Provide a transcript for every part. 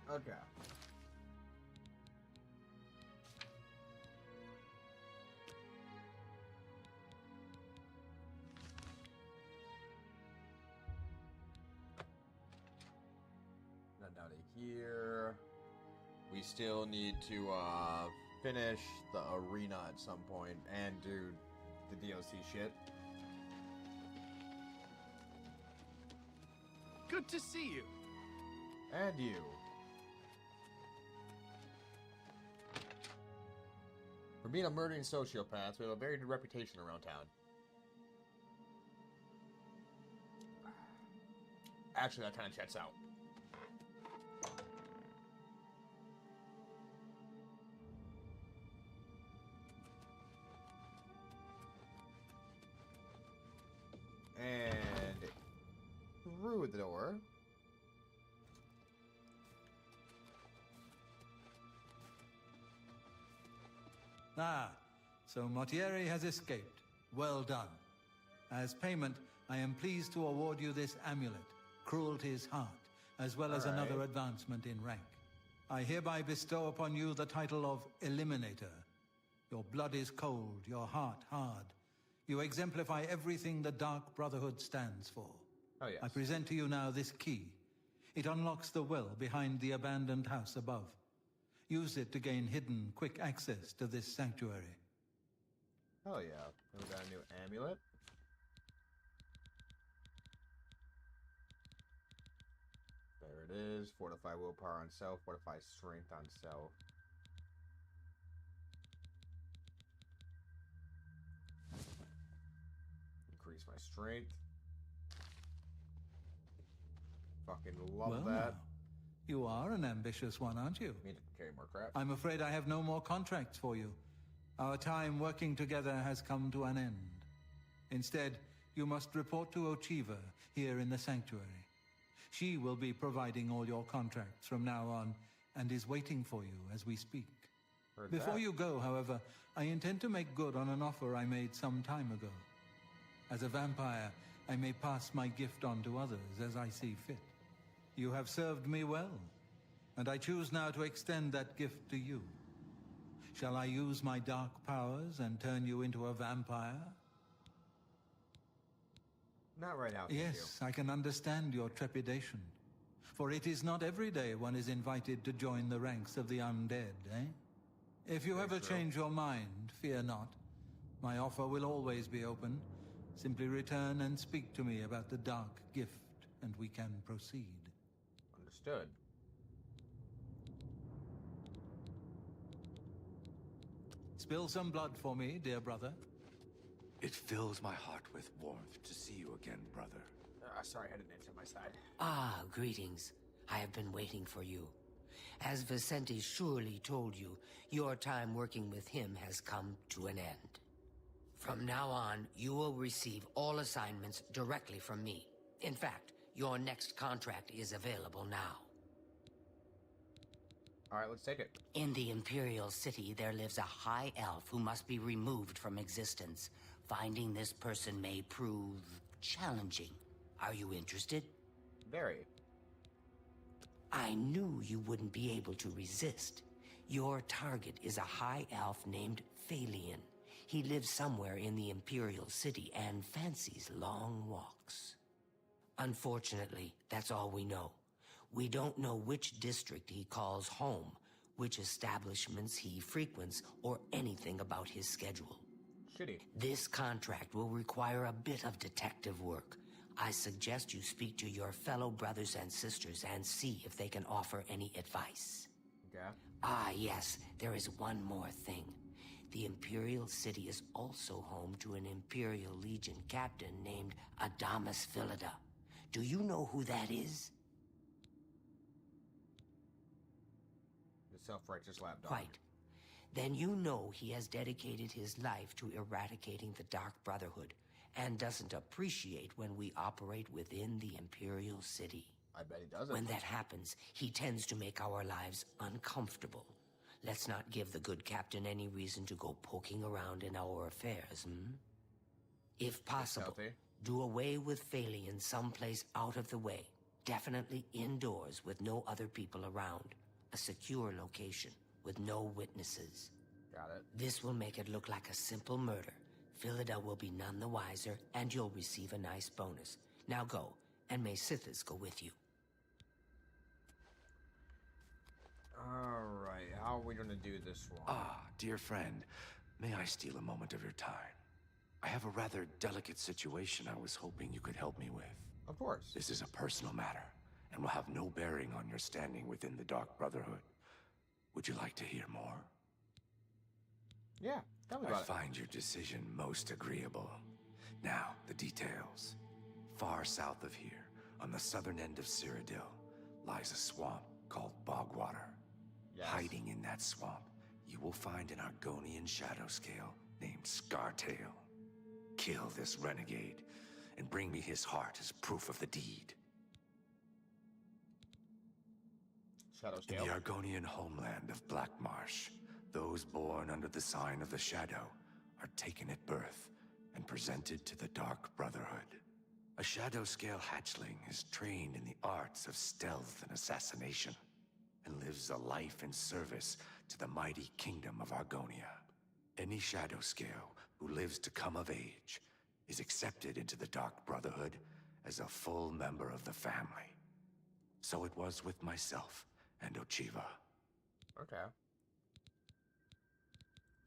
Okay. Not down to here. We still need to finish the arena at some point and do the DLC shit. Good to see you. And you. For being a murdering sociopath, we have a very good reputation around town. Actually, that kind of checks out. And through the door. Ah, so Mortieri has escaped. Well done. As payment, I am pleased to award you this amulet, Cruelty's Heart, as well as another advancement in rank. I hereby bestow upon you the title of Eliminator. Your blood is cold, your heart hard. You exemplify everything the Dark Brotherhood stands for. Oh, yes. I present to you now this key. It unlocks the well behind the abandoned house above. Use it to gain hidden, quick access to this sanctuary. Oh yeah, we got a new amulet. There it is. Fortify willpower on self, fortify strength on self. Increase my strength. Fucking love that. Now, you are an ambitious one, aren't you? I need to carry more crap. I'm afraid I have no more contracts for you. Our time working together has come to an end. Instead, you must report to Ochiva here in the sanctuary. She will be providing all your contracts from now on and is waiting for you as we speak. Heard Before that. you go, however, I intend to make good on an offer I made some time ago. As a vampire, I may pass my gift on to others as I see fit. You have served me well, and I choose now to extend that gift to you. Shall I use my dark powers and turn you into a vampire? Not right now, thank Yes, I can understand your trepidation. For it is not every day one is invited to join the ranks of the undead, eh? If you ever change your mind, fear not. My offer will always be open. Simply return and speak to me about the dark gift, and we can proceed. you. Understood. Spill some blood for me, dear brother. It fills my heart with warmth to see you again, brother. Sorry, I had an itch on my side. Ah, greetings. I have been waiting for you. As Vicente surely told you, your time working with him has come to an end. From now on, you will receive all assignments directly from me. In fact, your next contract is available now. Alright, let's take it. In the Imperial City, there lives a high elf who must be removed from existence. Finding this person may prove challenging. Are you interested? Very. I knew you wouldn't be able to resist. Your target is a high elf named Phalion. He lives somewhere in the Imperial City and fancies long walks. Unfortunately, that's all we know. We don't know which district he calls home, which establishments he frequents, or anything about his schedule. Shitty. This contract will require a bit of detective work. I suggest you speak to your fellow brothers and sisters and see if they can offer any advice. Okay. Ah, yes, there is one more thing. The Imperial City is also home to an Imperial Legion captain named Adamus Philida. Do you know who that is? The self-righteous lapdog. Quite. Then you know he has dedicated his life to eradicating the Dark Brotherhood and doesn't appreciate when we operate within the Imperial City. I bet he doesn't. When that happens, he tends to make our lives uncomfortable. Let's not give the good captain any reason to go poking around in our affairs, If possible, healthy. do away with Phalion someplace out of the way. Definitely indoors with no other people around. a secure location with no witnesses. Got it. This will make it look like a simple murder. Philida will be none the wiser, and you'll receive a nice bonus. Now go, and may Sithis go with you. Alright, how are we gonna do this one? Ah, dear friend, may I steal a moment of your time? I have a rather delicate situation I was hoping you could help me with. Of course. This is a personal matter, and will have no bearing on your standing within the Dark Brotherhood. Would you like to hear more? Yeah, tell me I about it. find your decision most agreeable. Now, the details. Far south of here, on the southern end of Cyrodiil, lies a swamp called Bogwater. Yes. Hiding in that swamp, you will find an Argonian shadow scale named Scartail. Kill this renegade, and bring me his heart as proof of the deed. Shadow In scale. the Argonian homeland of Blackmarsh, those born under the sign of the Shadow are taken at birth and presented to the Dark Brotherhood. A Shadow Scale hatchling is trained in the arts of stealth and assassination, and lives a life in service to the mighty kingdom of Argonia. Any Shadow Scale who lives to come of age is accepted into the Dark Brotherhood as a full member of the family. So it was with myself and Ochiva. Okay.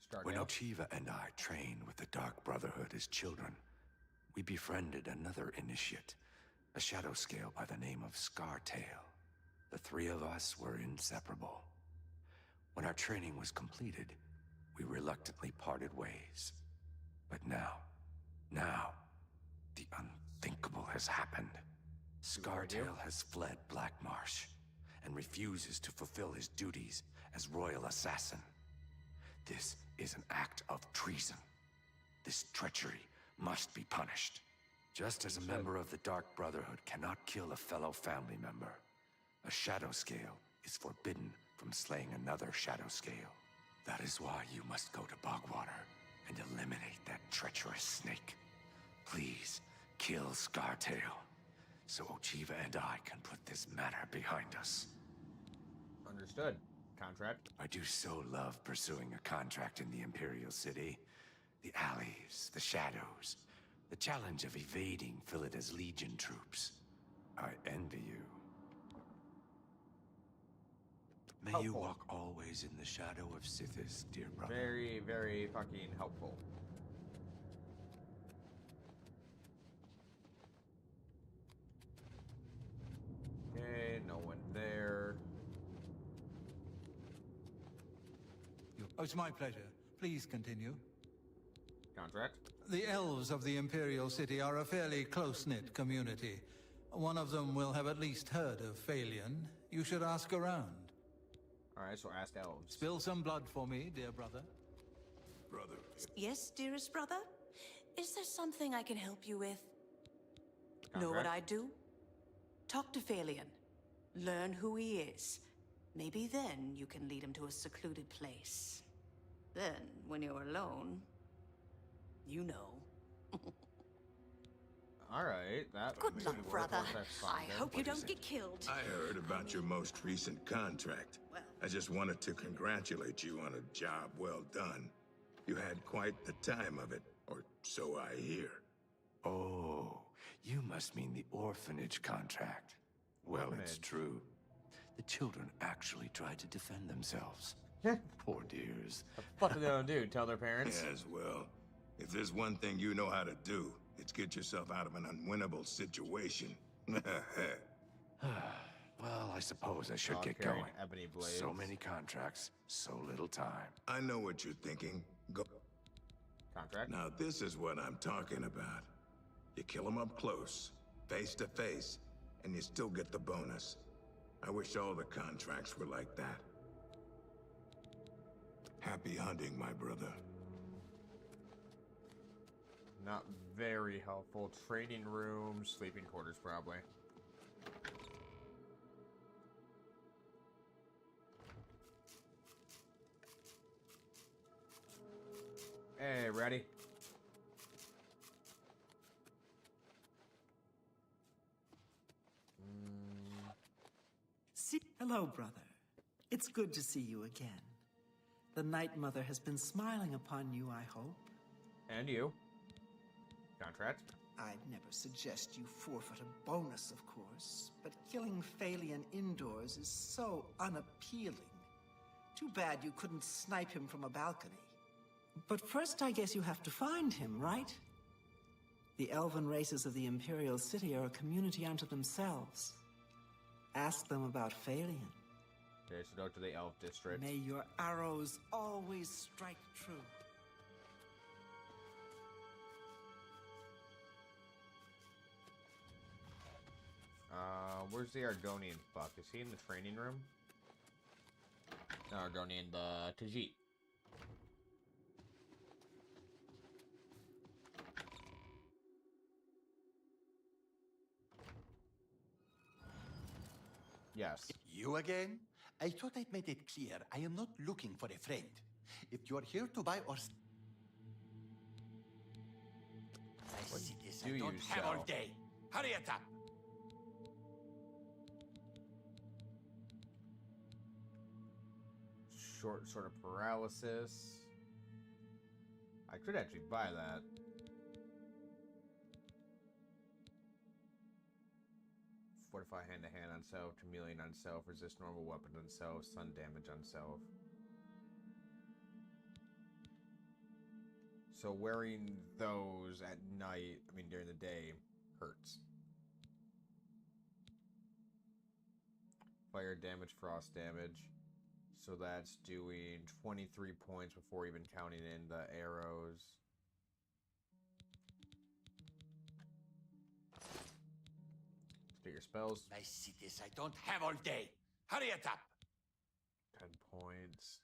Start When now. Ochiva and I trained with the Dark Brotherhood as children, we befriended another initiate, a Shadow Scale by the name of Scartail. The three of us were inseparable. When our training was completed, we reluctantly parted ways. But now, the unthinkable has happened. Scartail has fled Blackmarsh and refuses to fulfill his duties as royal assassin. This is an act of treason. This treachery must be punished. Just as a member of the Dark Brotherhood cannot kill a fellow family member, a Shadow Scale is forbidden from slaying another Shadow Scale. That is why you must go to Bogwater and eliminate that treacherous snake. Please, kill Scartail, so Ochiva and I can put this matter behind us. Understood. Contract. I do so love pursuing a contract in the Imperial City. The alleys, the shadows, the challenge of evading Philida's Legion troops. I envy you. May you Helpful. walk always in the shadow of Sithis, dear brother. Very, very fucking helpful. Okay, no one there. Oh, it's my pleasure. Please continue. Contract. The elves of the Imperial City are a fairly close-knit community. One of them will have at least heard of Phalion. You should ask around. Alright, so ask elves. Spill some blood for me, dear brother. Brother. Yes, dearest brother? Is there something I can help you with? Know what Contract. I do? Talk to Phalion. Learn who he is. Maybe then you can lead him to a secluded place. Then, when you're alone, you know. Alright, that Good should luck, work brother. once I've found I him. hope you What is don't it? get killed. I heard about your most recent contract. Well. I just wanted to congratulate you on a job well done. You had quite the time of it, or so I hear. Oh, you must mean the orphanage contract. Well, it's Orphanage. true. The children actually tried to defend themselves. Poor dears. What do they gonna do? Tell their parents? Yes, well, if there's one thing you know how to do, it's get yourself out of an unwinnable situation. Well, I suppose I should Dog get carrying going. ebony blades. So many contracts, so little time. I know what you're thinking. Go. Contract. Now, this is what I'm talking about. You kill them up close, face to face, and you still get the bonus. I wish all the contracts were like that. Happy hunting, my brother. Not very helpful. Training room, sleeping quarters, probably. Hey, ready? Hello, brother. It's good to see you again. The Night Mother has been smiling upon you, I hope. And you. Contract. I'd never suggest you forfeit a bonus, of course, but killing Phalion indoors is so unappealing. Too bad you couldn't snipe him from a balcony. But first, I guess you have to find him, right? The elven races of the Imperial City are a community unto themselves. Ask them about Phalion. Okay, so go to the Elf District. May your arrows always strike true. Where's the Argonian fuck? Is he in the training room? No, Argonian, the Tajit. Yes. You again? I thought I'd made it clear. I am not looking for a friend. If you're here to buy or... I see this. do I don't you have all sell? day. Hurry it up. Short sort of paralysis. I could actually buy that. Fortify hand-to-hand on self, chameleon on self, resist normal weapons on self, stun damage on self. So wearing those at night, I mean during the day, hurts. Fire damage, frost damage. So that's doing 23 points before even counting in the arrows. Let's get your spells. I see this. I don't have all day. Hurry it up. 10 points.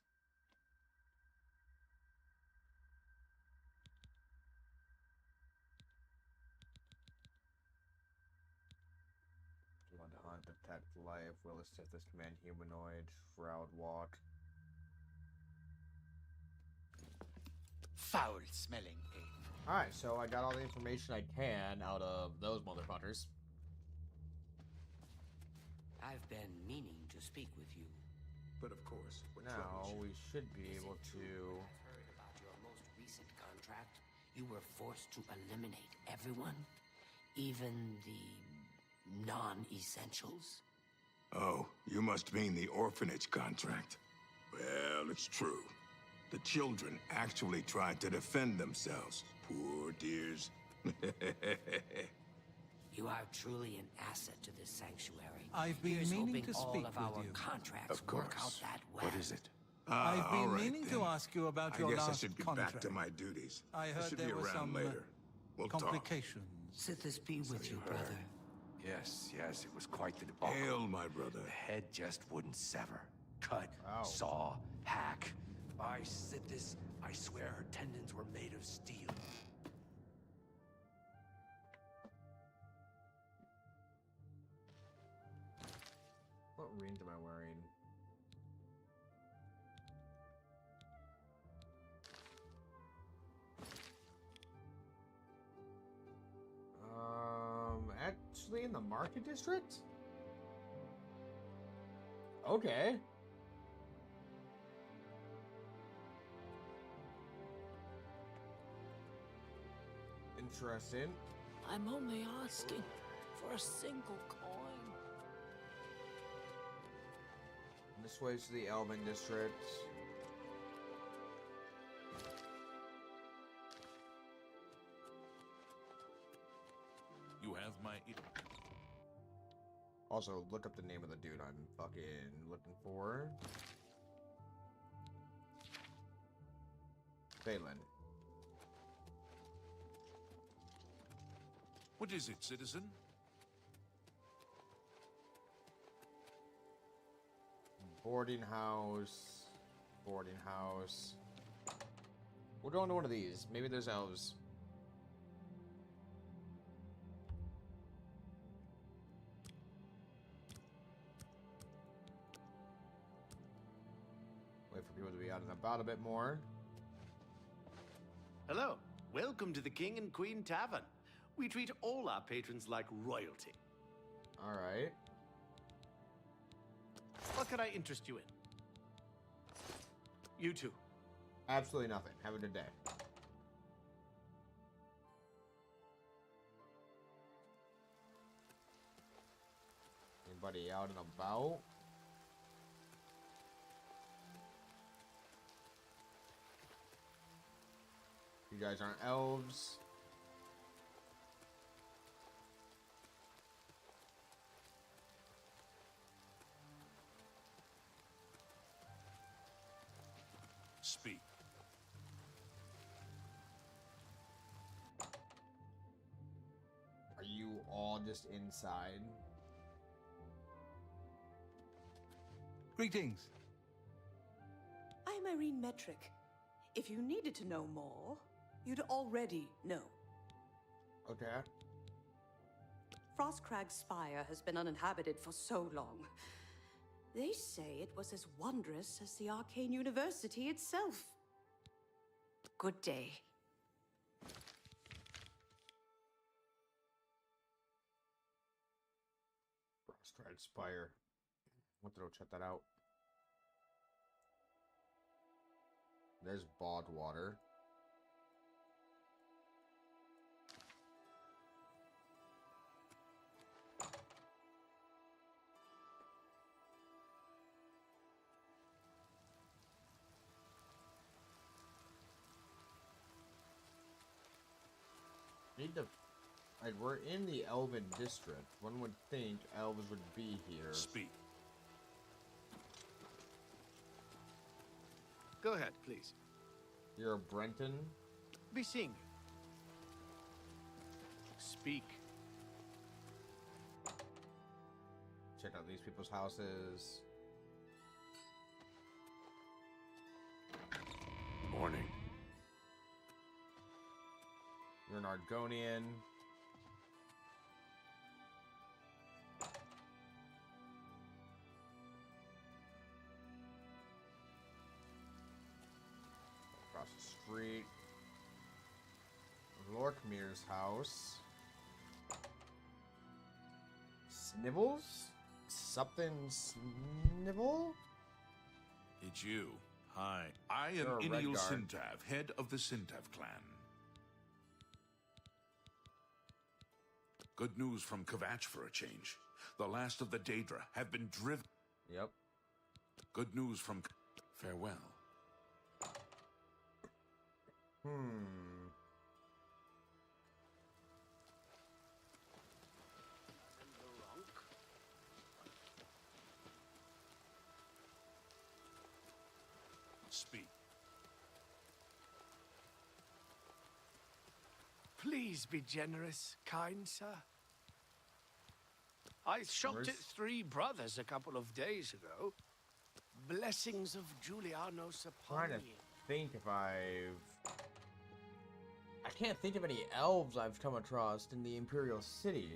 Blood hunt, detect life, will assist this command humanoid, shroud walk. Foul-smelling pain. Alright, so I got all the information I can out of those motherfuckers. I've been meaning to speak with you. But of course, what Now troubles you? we should be able to. I've heard about your most recent contract. You were forced to eliminate everyone, even the non-essentials. Oh, you must mean the orphanage contract. Well, it's true. The children actually tried to defend themselves. Poor dears. You are truly an asset to this sanctuary. I've been Here's meaning hoping to all speak of with our you. contracts Of work out course. that well. What is it? I've all been right, meaning to then. ask you about I your guess I last should get contract. back to my duties. I heard should there be were around some later. We'll talk. complications. Sithis be with you, brother. Yes, yes, it was quite the debacle. Hail, my brother. The head just wouldn't sever. Cut, Ow. saw, hack. I said this. I swear her tendons were made of steel. What rings am I wearing? Actually in the market district? Okay. Interesting. I'm only asking for a single coin. This way to the Elven district. You have my... Also, look up the name of the dude I'm fucking looking for. Phelan. What is it, citizen? Boarding house. Boarding house. We're going to one of these. Maybe there's elves. Wait for people to be out and about a bit more. Hello. Welcome to the King and Queen Tavern. We treat all our patrons like royalty. Alright. What can I interest you in? You too. Absolutely nothing. Have a good day. Anybody out and about? You guys aren't elves. Speak. Are you all just inside? Greetings. I'm Irene Metric. If you needed to know more, you'd already know. Okay. Frostcrag's spire has been uninhabited for so long. They say it was as wondrous as the Arcane University itself. Good day. Frostcrag Spire. Want to go check that out. There's Bogwater. Need to, like, we're in the Elven district. One would think elves would be here. Speak. Go ahead, please. You're a Brenton? Be seeing you. Speak. Check out these people's houses. Morning. You're an Argonian. Across the street. Lorkmir's house. Snibbles? Something Snibble? It's you. Hi. I am You're a Iniel Redguard. Sintav, head of the Sintav clan. Good news from Kvatch for a change. The last of the Daedra have been driven. Yep. Good news from... Farewell. Speak. Please be generous, kind sir. I shopped at Three Brothers a couple of days ago. Blessings of Julianos upon Trying to you. think if I've... I can't think of any elves I've come across in the Imperial City.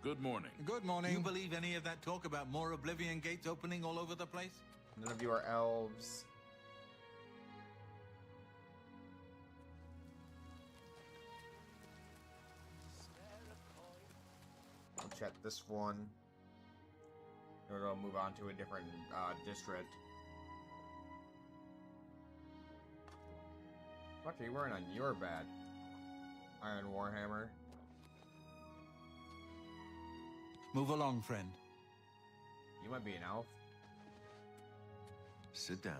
Good morning. Good morning. You believe any of that talk about more Oblivion gates opening all over the place? None of you are elves. I'll check this one. Then we'll move on to a different district. What are you wearing on your bed? Iron Warhammer. Move along, friend. You might be an elf. Sit down.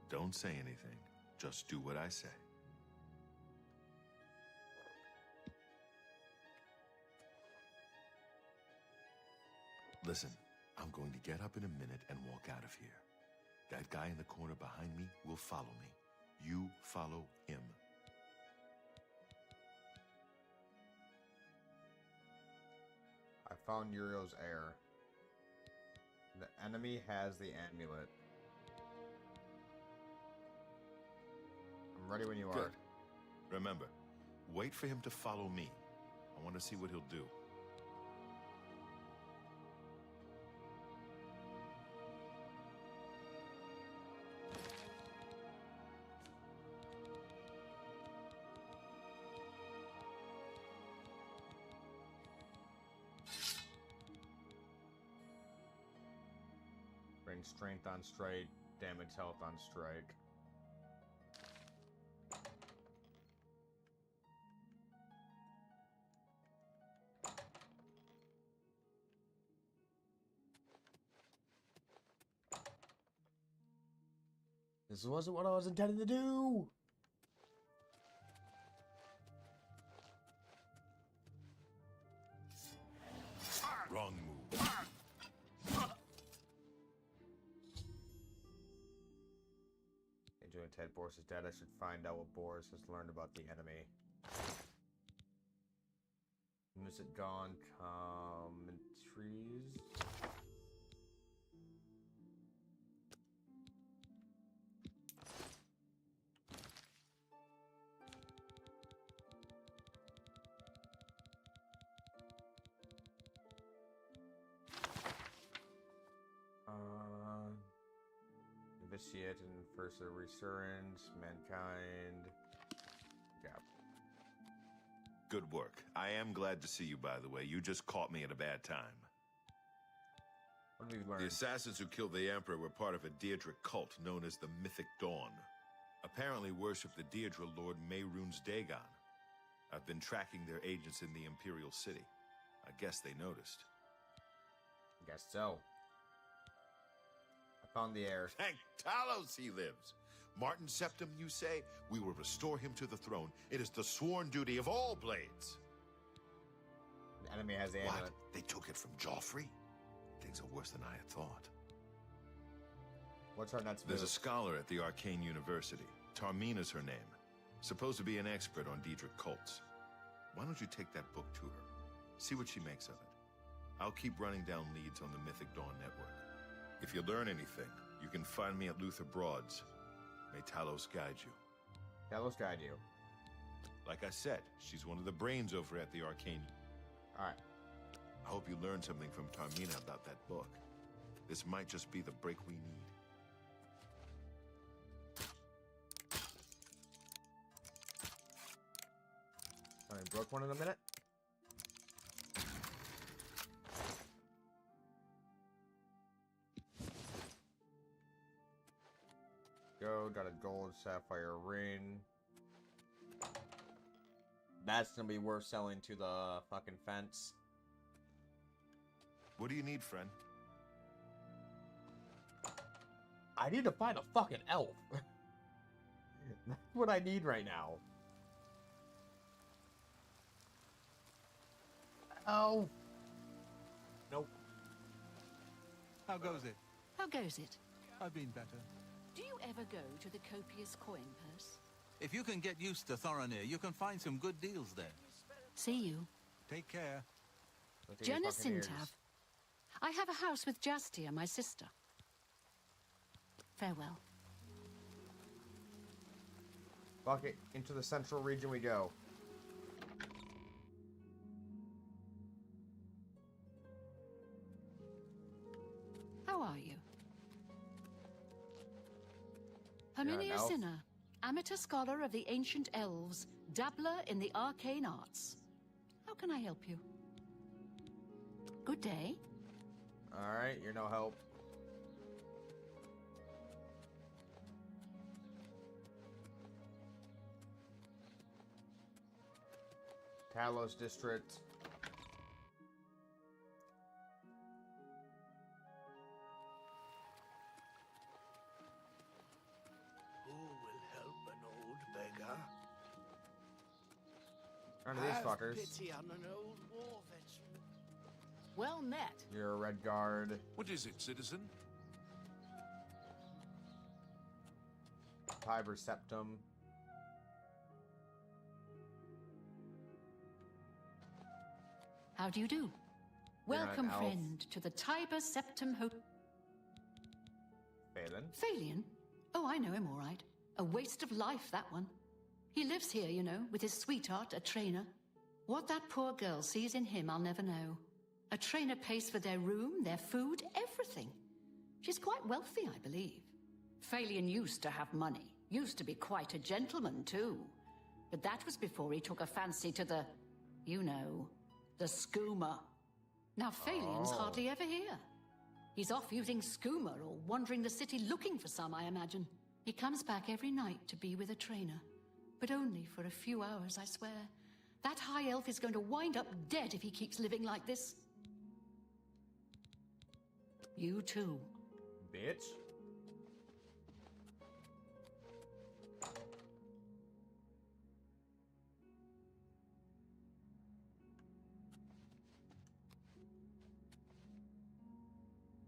Don't say anything. Just do what I say. Listen, I'm going to get up in a minute and walk out of here. That guy in the corner behind me will follow me. You follow him. I found Uriel's heir. The enemy has the amulet. I'm ready when you are. Good. Remember, wait for him to follow me. I want to see what he'll do. Bring strength on strike, damage health on strike. This wasn't what I was intending to do! Wrong move. Agent and Ted Boris is dead. I should find out what Boris has learned about the enemy. Is it gone? Commentaries? Vitiate and First Resurrens, Mankind. Yeah. Good work. I am glad to see you, by the way. You just caught me at a bad time. What have we learned? The assassins who killed the Emperor were part of a Daedric cult known as the Mythic Dawn. Apparently worship the Daedra Lord Mehrunes Dagon. I've been tracking their agents in the Imperial City. I guess they noticed. Guess so. I found the heir. Thank Talos he lives. Martin Septim, you say? We will restore him to the throne. It is the sworn duty of all blades. The enemy has the amulet. What? They took it from Joffrey? Things are worse than I had thought. What's her next move? There's a scholar at the Arcane University. Tarmina's her name. Supposed to be an expert on Daedric cults. Why don't you take that book to her? See what she makes of it. I'll keep running down leads on the Mythic Dawn network. If you learn anything, you can find me at Luther Broad's. May Talos guide you. Talos guide you. Like I said, she's one of the brains over at the Arcane. Alright. I hope you learned something from Tarmina about that book. This might just be the break we need. I broke one in a minute. Go, got a gold sapphire ring. That's gonna be worth selling to the fucking fence. What do you need, friend? I need to find a fucking elf. That's what I need right now. Oh. Nope. How goes it? How goes it? I've been better. Do you ever go to the copious coin purse? If you can get used to Thoronir, you can find some good deals there. See you. Take care. Jenna Sintav. I have a house with Jastia, my sister. Farewell. Fuck it. Into the central region we go. How are you? Herminia Sinner, amateur scholar of the ancient elves, dabbler in the arcane arts. How can I help you? Good day. Alright, you're no help. Talos District. Who will help an old beggar? None of these Have fuckers. pity on an old war veteran. Well met. You're a red guard. What is it, citizen? Tiber Septum. How do you do? You're Welcome, an elf. friend, to the Tiber Septum Hope. Phelan. Phalion? Oh, I know him all right. A waste of life, that one. He lives here, you know, with his sweetheart, a trainer. What that poor girl sees in him, I'll never know. A trainer pays for their room, their food, everything. She's quite wealthy, I believe. Phalion used to have money. Used to be quite a gentleman, too. But that was before he took a fancy to the, you know, the skooma. Now Phalion's hardly ever here. He's off using skooma or wandering the city looking for some, I imagine. He comes back every night to be with a trainer. But only for a few hours, I swear. That high elf is going to wind up dead if he keeps living like this. You too. Bitch.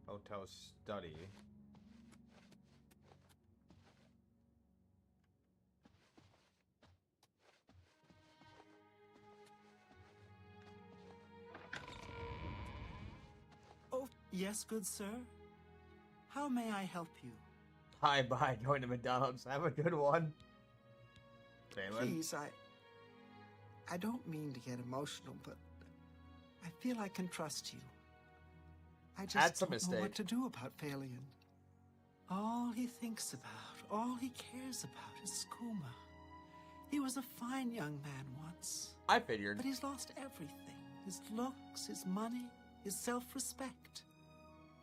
Hotel study. Oh, yes, good sir. How may I help you? Hi, bye. Going to McDonald's. Have a good one. Phelan. Please, I don't mean to get emotional, but I feel I can trust you. I just don't know what to do about Phalion. All he thinks about, all he cares about is Skooma. He was a fine young man once. I figured. But he's lost everything. His looks, his money, his self-respect.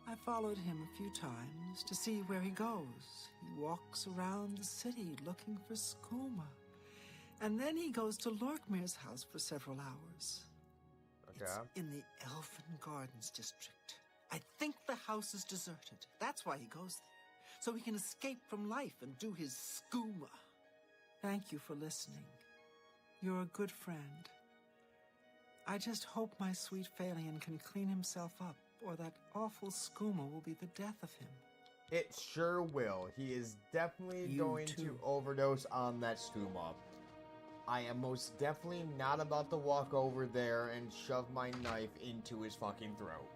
I followed him a few times to see where he goes. He walks around the city looking for Skooma. And then he goes to Lorkmir's house for several hours. Okay. It's in the Elfin Gardens district. I think the house is deserted. That's why he goes there. So he can escape from life and do his Skooma. Thank you for listening. You're a good friend. I just hope my sweet Phalion can clean himself up, or that awful Skooma will be the death of him. It sure will. He is definitely going to overdose on that skooma. I am most definitely not about to walk over there and shove my knife into his fucking throat.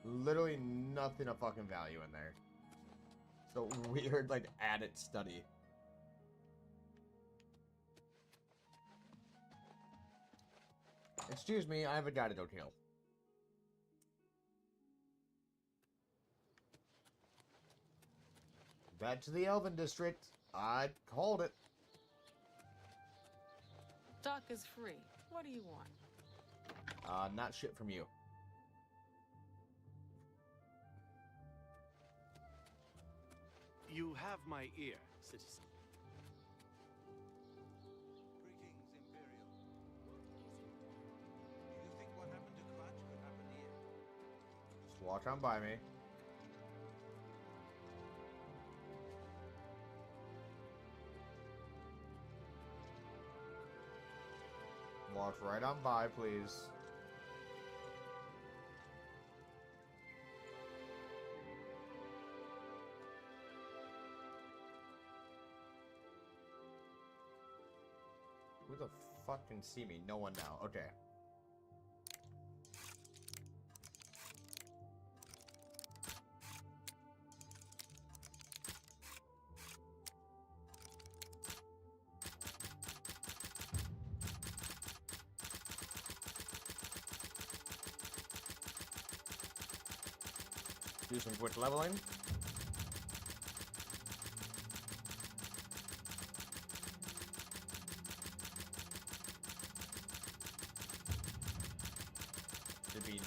Literally nothing of fucking value in there. So weird, like, added study. Excuse me, I have a guy to go kill. Back to the Elven District. I called it. Doc is free. What do you want? Not shit from you. You have my ear, citizen. Greetings, Imperial. Do you think what happened to Kvatch could happen here? Just walk on by me. Walk right on by, please. Who the fuck can see me? No one now. Okay. Do some quick leveling. Should be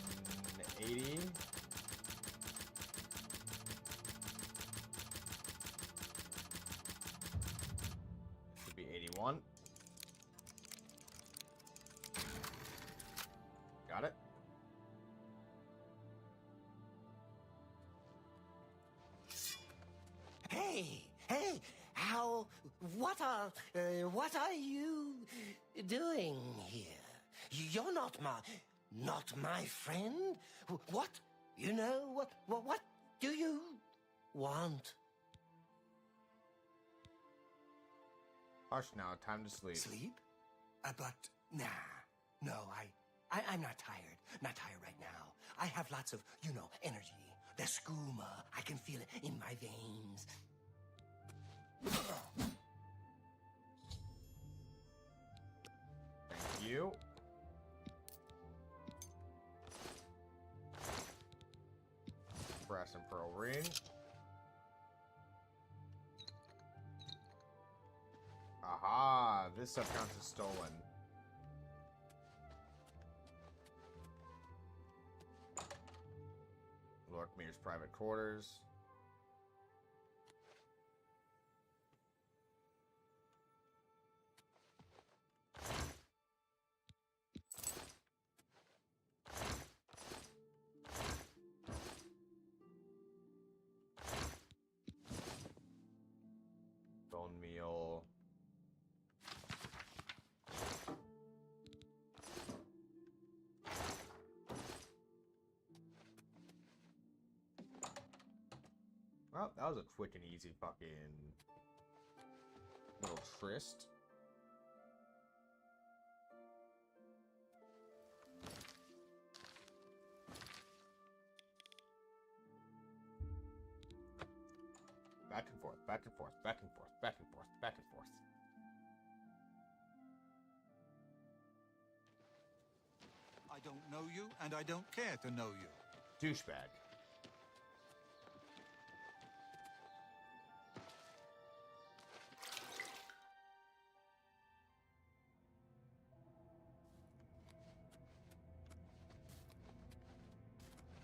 80. Should be 81. Got it. Hey, what are you doing here? You're not my friend? What? You know, what do you want? Hush now, time to sleep. Sleep? But, nah. No, I'm not tired. Not tired right now. I have lots of, energy. The skooma. I can feel it in my veins. Thank you. Brass and pearl ring. Aha! This stuff counts as stolen. Lorkmir's private quarters. Well, that was a quick and easy fucking little tryst. Back and forth, back and forth, back and forth, back and forth, back and forth. I don't know you, and I don't care to know you. Douchebag.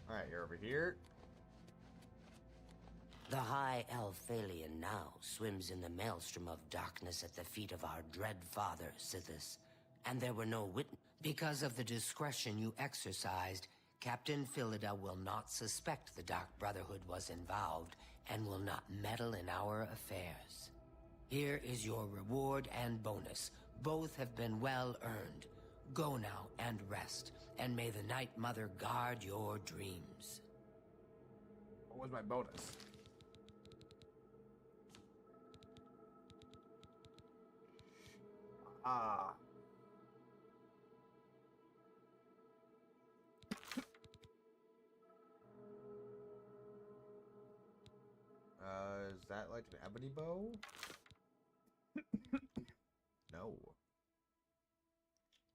Alright, you're over here. The High Elf Phalion now swims in the maelstrom of darkness at the feet of our dread father, Sithis, and there were no witnesses. Because of the discretion you exercised, Captain Philida will not suspect the Dark Brotherhood was involved and will not meddle in our affairs. Here is your reward and bonus. Both have been well earned. Go now and rest, and may the Night Mother guard your dreams. What was my bonus? Is that like an ebony bow? No.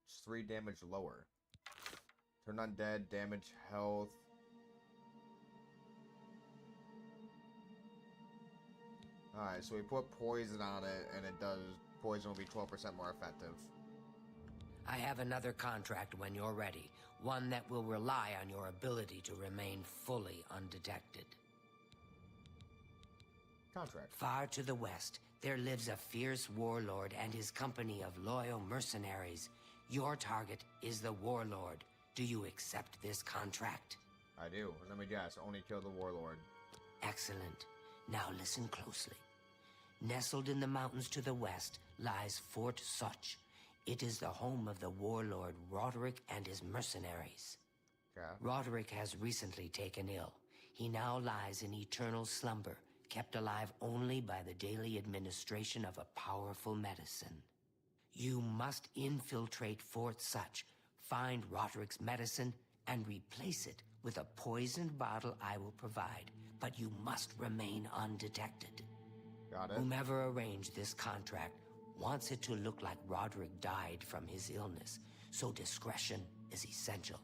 Just 3 damage lower. Turn undead, damage, health. Alright, so we put poison on it, and it does. Poison will be 12% more effective. I have another contract when you're ready. One that will rely on your ability to remain fully undetected. Contract. Far to the west, there lives a fierce warlord and his company of loyal mercenaries. Your target is the warlord. Do you accept this contract? I do. Let me guess. Only kill the warlord. Excellent. Now listen closely. Nestled in the mountains to the west lies Fort Such. It is the home of the warlord Roderick and his mercenaries. Yeah. Roderick has recently taken ill. He now lies in eternal slumber, kept alive only by the daily administration of a powerful medicine. You must infiltrate Fort Such, find Roderick's medicine, and replace it with a poisoned bottle I will provide, but you must remain undetected. Got it. Whomever arranged this contract wants it to look like Roderick died from his illness, so discretion is essential.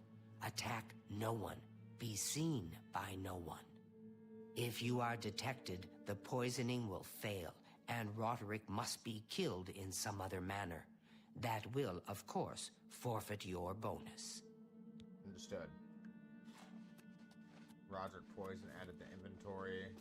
Attack no one. Be seen by no one. If you are detected, the poisoning will fail, and Roderick must be killed in some other manner. That will, of course, forfeit your bonus. Understood. Roderick poison added to inventory.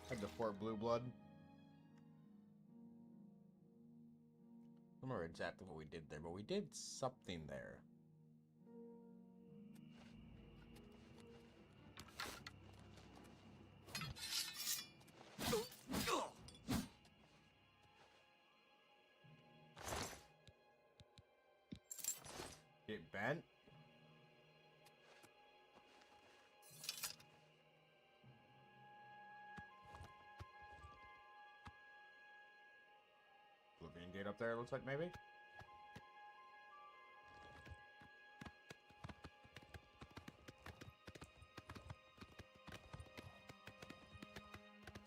Head to Fort Blue Blood. I don't remember exactly what we did there, but we did something there. Get bent. Oblivion Gate up there, looks like, maybe?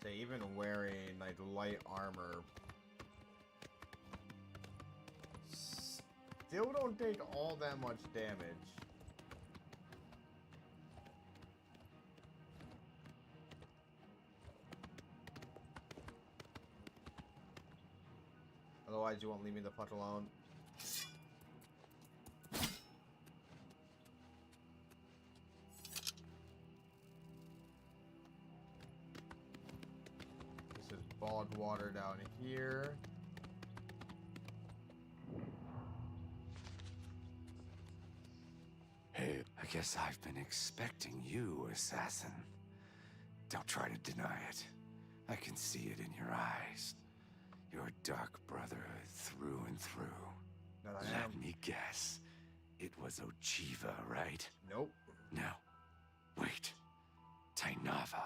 Say, even wearing, like, light armor still don't take all that much damage. Otherwise, you won't leave me the fuck alone. bog water down here. Hey, I guess I've been expecting you, assassin. Don't try to deny it. I can see it in your eyes. Your dark brotherhood through and through. Let me guess. It was Ochiva, right? Nope. No. Wait. Tainava.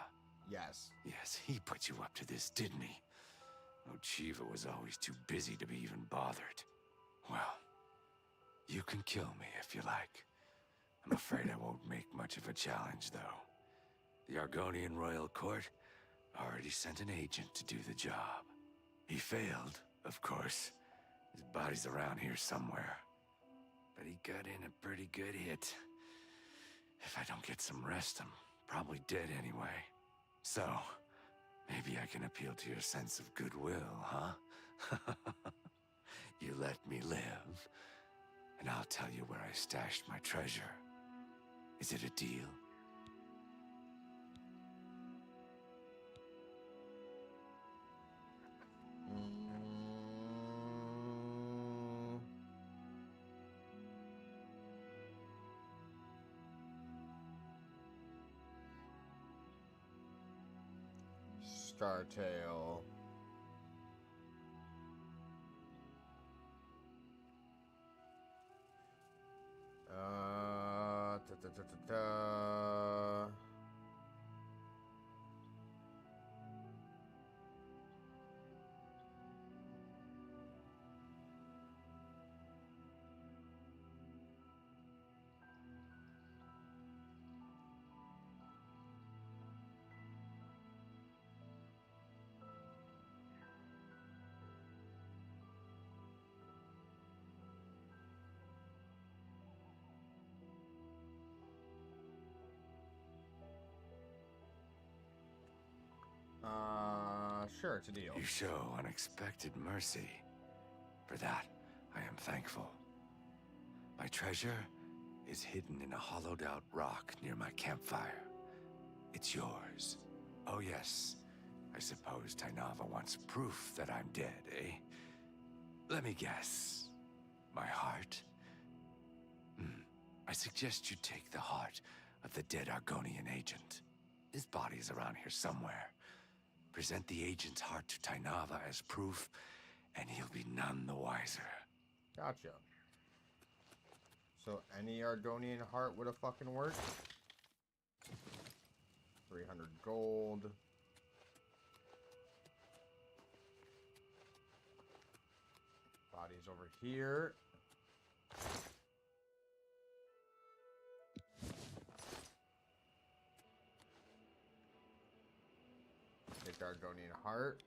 Yes. Yes, he put you up to this, didn't he? Ochiva was always too busy to be even bothered. Well, you can kill me if you like. I'm afraid I won't make much of a challenge, though. The Argonian Royal Court already sent an agent to do the job. He failed, of course. His body's around here somewhere. But he got in a pretty good hit. If I don't get some rest, I'm probably dead anyway. So, maybe I can appeal to your sense of goodwill, huh? You let me live, and I'll tell you where I stashed my treasure. Is it a deal? Scartail. Sure, it's a deal. You show unexpected mercy. For that, I am thankful. My treasure is hidden in a hollowed-out rock near my campfire. It's yours. Oh yes, I suppose Tainava wants proof that I'm dead, eh? Let me guess. My heart? I suggest you take the heart of the dead Argonian agent. His body's around here somewhere. Present the agent's heart to Tainava as proof, and he'll be none the wiser. Gotcha. So any Argonian heart would have fucking worked. 300 gold. Body's over here. Take Argonian heart.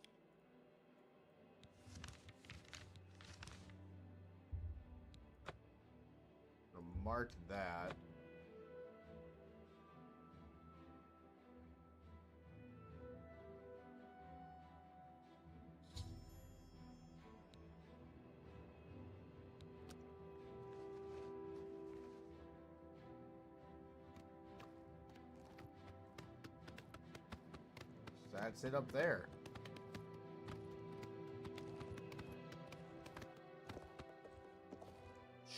I'll mark that. That's it up there.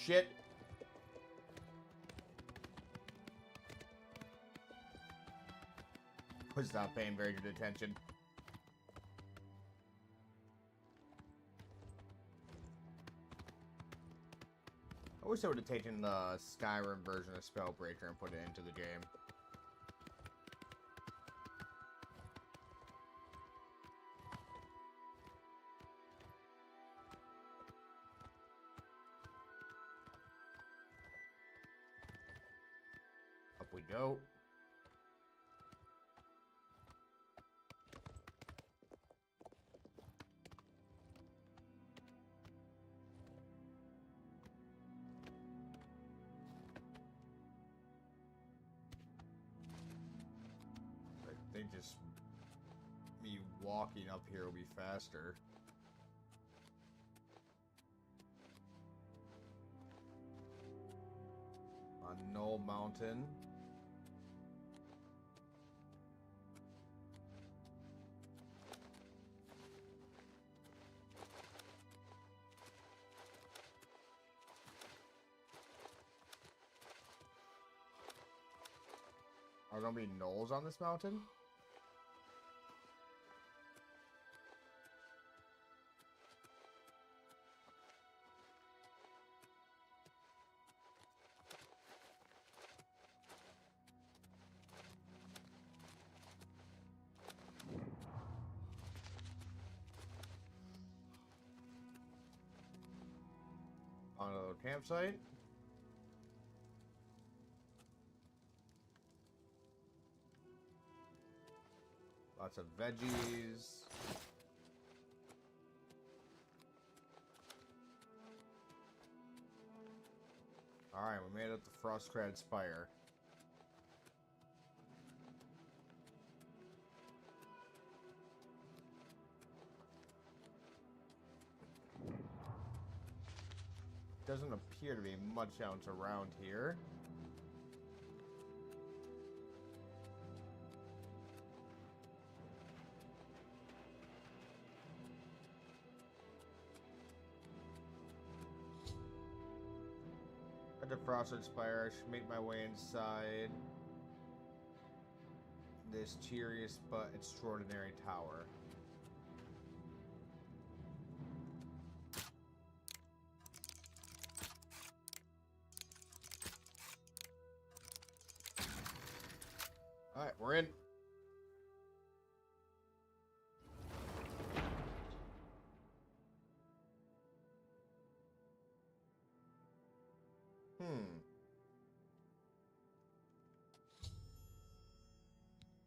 Shit. Was not paying very good attention. I wish I would have taken the Skyrim version of Spellbreaker and put it into the game. Up we go. I think just me walking up here will be faster. On Knoll Mountain. Are there gonna be gnolls on this mountain? On a little campsite. Lots of veggies. Alright, we made it to Frostgrad Spire. Doesn't appear to be much else around here. At the Frosted Spire, I should make my way inside this curious but extraordinary tower. Alright, we're in.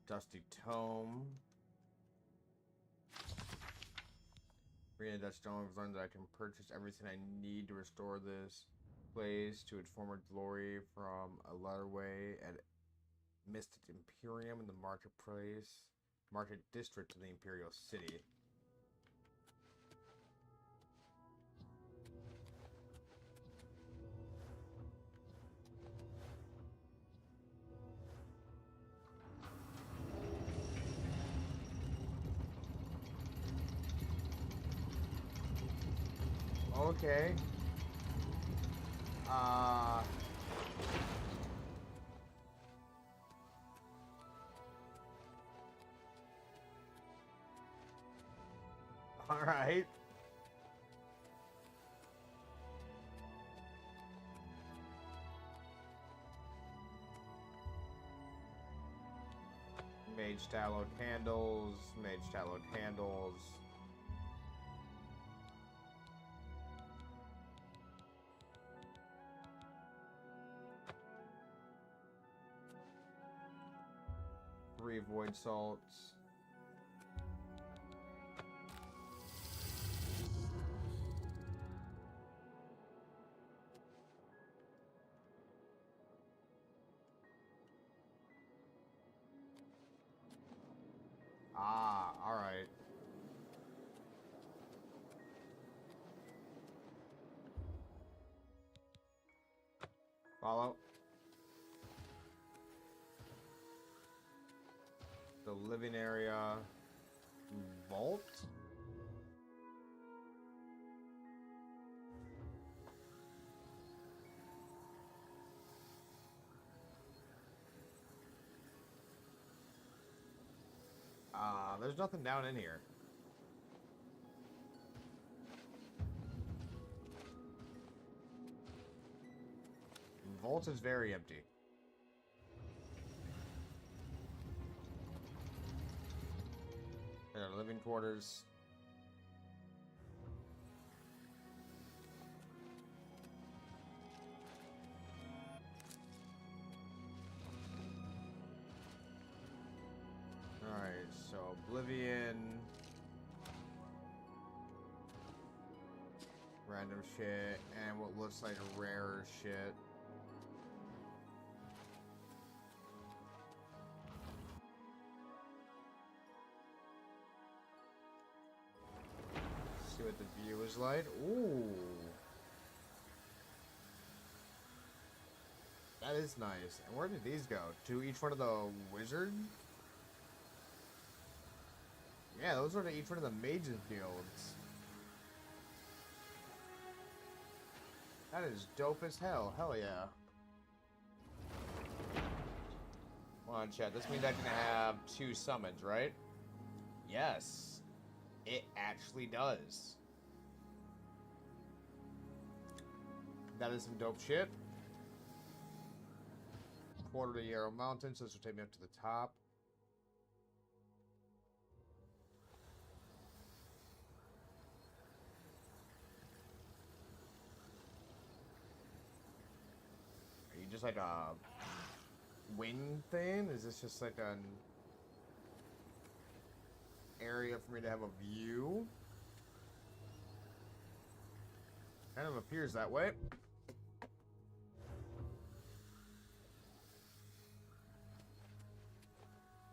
Dusty Tome. Reading the Dutch Tome, I've learned that I can purchase everything I need to restore this place to its former glory from a letterway at Mystic Imperium in the Market District of the Imperial City. Okay. All right. Mage tallow candles, mage tallow candles. Three void salts. Ah, all right. Follow. The living area. Vault? There's nothing down in here. Vault is very empty. There are living quarters. Alright, so Oblivion. Random shit, and what looks like rarer shit. See what the view is like. Ooh. That is nice. And where did these go? To each one of the wizard? Yeah, those are to each one of the mages guilds. That is dope as hell. Hell yeah. Hold on, chat. This means I can have 2 summons, right? Yes. It actually does. That is some dope shit. Quarter to Yarrow Mountain, so this will take me up to the top. Are you just like a wind thing? Is this just like an area for me to have a view? Kind of appears that way.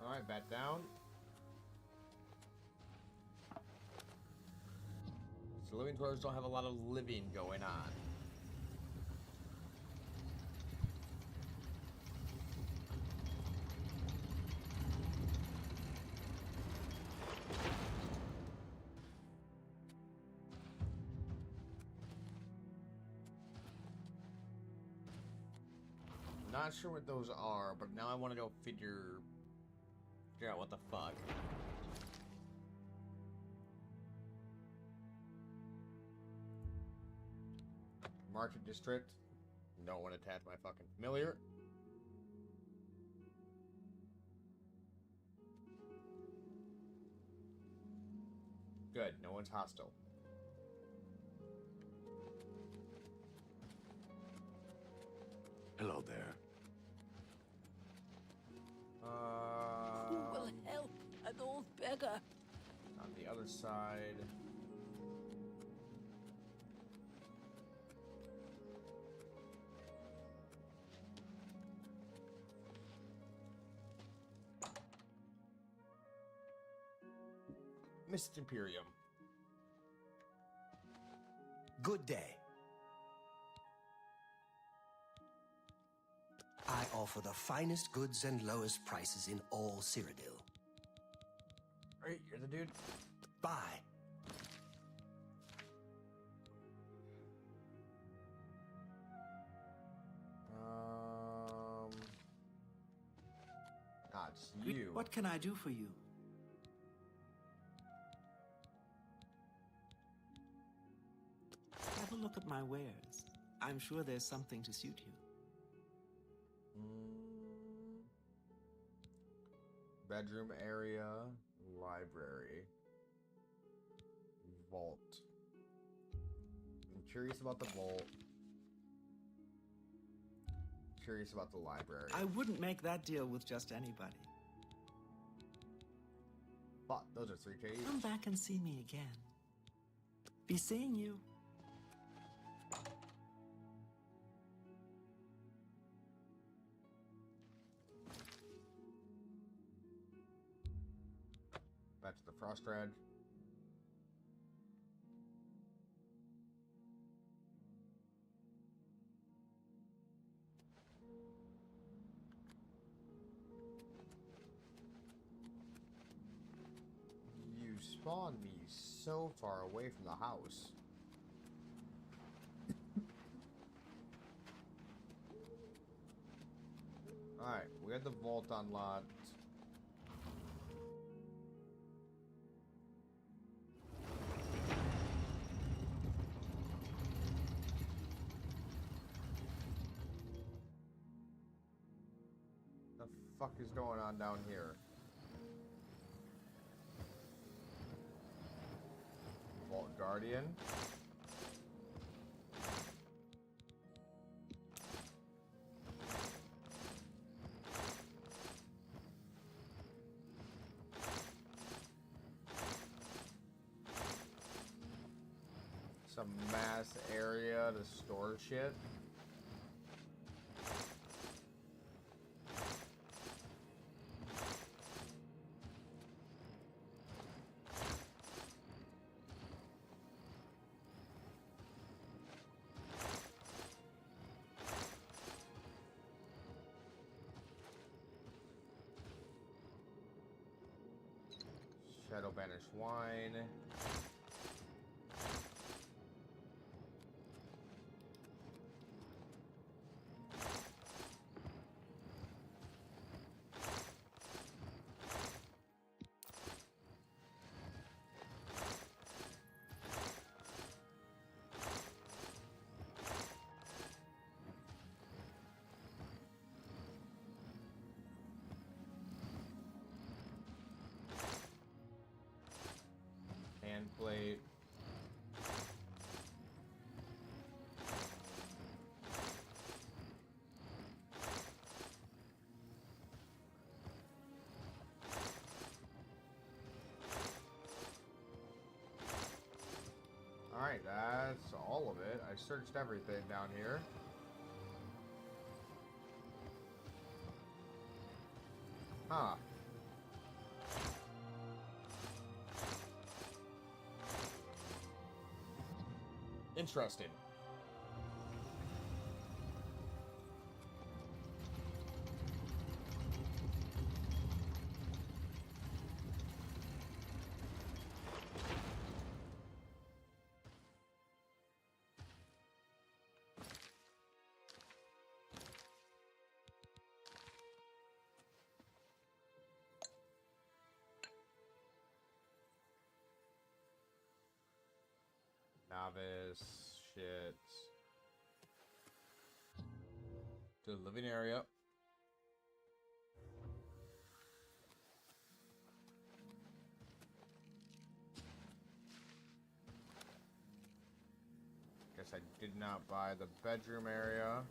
Alright, bat down. So living quarters don't have a lot of living going on. Not sure what those are, but now I want to go figure out what the fuck. Market district. Don't want to attach my fucking familiar. Good, no one's hostile. Hello there. Who will help an old beggar? On the other side. Mist Imperium. Good day. I offer the finest goods and lowest prices in all Cyrodiil. Right, you're the dude. Buy. It's you. What can I do for you? Have a look at my wares. I'm sure there's something to suit you. Bedroom area, library, vault. I'm curious about the vault. Curious about the library. I wouldn't make that deal with just anybody. But those are 3 Ks. Come back and see me again. Be seeing you. Back to the Frostrad. You spawned me so far away from the house. Alright, we had the vault unlocked. The fuck is going on down here? Vault Guardian. Some mass area to store shit. Shadow Banished Wine. plate. Alright, that's all of it. I searched everything down here. Huh. Interesting. Novice, shit. To the living area. Guess I did not buy the bedroom area.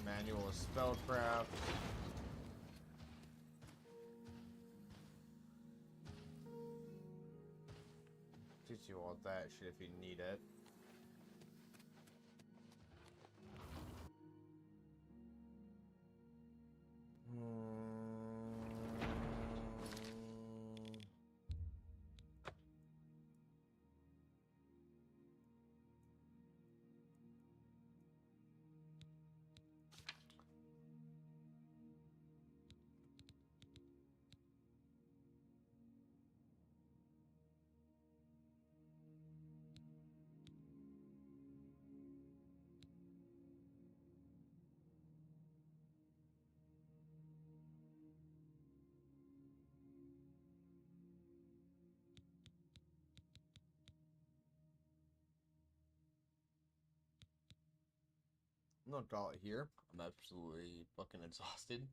Manual of spellcraft. Teach you all that shit if you need it. I'm gonna call it here. I'm absolutely fucking exhausted.